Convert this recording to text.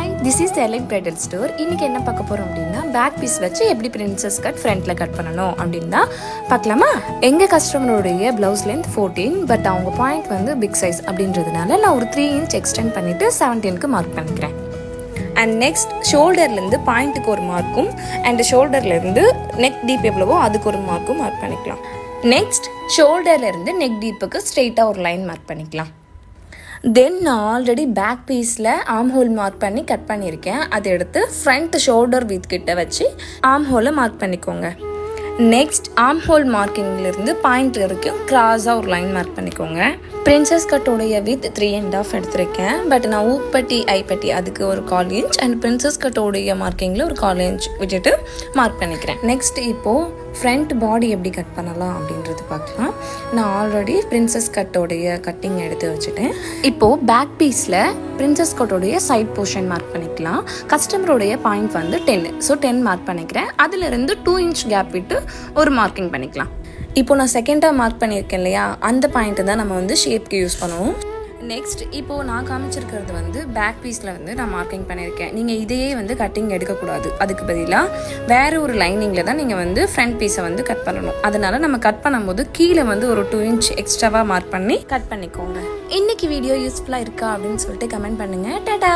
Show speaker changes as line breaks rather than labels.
Hi, this is the elite bridal store. இன்றைக்கி என்ன பார்க்க போகிறோம் அப்படின்னா, பேக் பீஸ் வச்சு எப்படி பிரின்சஸ் கட் ஃப்ரண்ட்டில் கட் பண்ணணும் அப்படின்னு தான் பார்க்கலாமா? எங்கள் கஸ்டமருடைய ப்ளவுஸ் லென்த் 14, பட் அவங்க பாயிண்ட் வந்து பிக் சைஸ் அப்படின்றதுனால நான் ஒரு 3 inch எக்ஸ்டெண்ட் பண்ணிவிட்டு 17க்கு மார்க் பண்ணிக்கிறேன். அண்ட் நெக்ஸ்ட் ஷோல்டர்லேருந்து பாயிண்ட்டுக்கு ஒரு மார்க்கும் அண்ட் ஷோல்டர்லேருந்து நெக் டீப் எவ்வளவோ அதுக்கு ஒரு மார்க்கும் மார்க் பண்ணிக்கலாம். நெக்ஸ்ட் ஷோல்டர்லேருந்து நெக் டீப்புக்கு ஸ்ட்ரெயிட்டாக ஒரு லைன் மார்க் பண்ணிக்கலாம். தென் நான் ஆல்ரெடி பேக் பீஸில் ஆர்ம் ஹோல் மார்க் பண்ணி கட் பண்ணியிருக்கேன். அதை எடுத்து ஃப்ரண்ட் ஷோல்டர் வித் கிட்ட வச்சு ஆர்ம் ஹோலை மார்க் பண்ணிக்கோங்க. நெக்ஸ்ட் ஆர்ம் ஹோல் மார்க்கிங்லேருந்து பாயிண்ட் வரைக்கும் கிராஸாக ஒரு லைன் மார்க் பண்ணிக்கோங்க. பிரின்சஸ் கட்டோடைய வித் 3.5 எடுத்திருக்கேன். பட் நான் ஊப்பட்டி ஐப்பட்டி அதுக்கு ஒரு 1/4 inch அண்ட் பிரின்சஸ் கட்டோடைய மார்க்கிங்கில் ஒரு 1/4 inch விட்டுட்டு மார்க் பண்ணிக்கிறேன். நெக்ஸ்ட் இப்போது ஃப்ரண்ட் பாடி எப்படி கட் பண்ணலாம் அப்படின்றது பார்க்கலாம். நான் ஆல்ரெடி பிரின்சஸ் கட்டோடைய கட்டிங் எடுத்து வச்சுட்டேன். இப்போது பேக் பீஸில் பிரின்சஸ் கட்டோடைய சைட் போர்ஷன் மார்க் பண்ணிக்கலாம். கஸ்டமருடைய பாயிண்ட் வந்து 10, ஸோ 10 மார்க் பண்ணிக்கிறேன். அதிலிருந்து 2 inch கேப் விட்டு ஒரு மார்க்கிங் பண்ணிக்கலாம். இப்போ நான் செகண்டாக மார்க் பண்ணியிருக்கேன் இல்லையா, அந்த பாயிண்ட்டு தான் நம்ம வந்து ஷேப்க்கு யூஸ் பண்ணுவோம். நெக்ஸ்ட் இப்போது நான் காமிச்சிருக்கிறது வந்து பேக் பீஸில் வந்து நான் மார்க்கிங் பண்ணியிருக்கேன். நீங்கள் இதையே வந்து கட்டிங் எடுக்கக்கூடாது. அதுக்கு பதிலாக வேறு ஒரு லைனிங்கில் தான் நீங்கள் வந்து ஃப்ரண்ட் பீஸை வந்து கட் பண்ணணும். அதனால் நம்ம கட் பண்ணும்போது கீழே வந்து ஒரு 2 inch எக்ஸ்ட்ராவாக மார்க் பண்ணி கட் பண்ணிக்கோங்க. இன்றைக்கி வீடியோ யூஸ்ஃபுல்லாக இருக்கா அப்படின்னு சொல்லிட்டு கமெண்ட் பண்ணுங்கள். டாடா.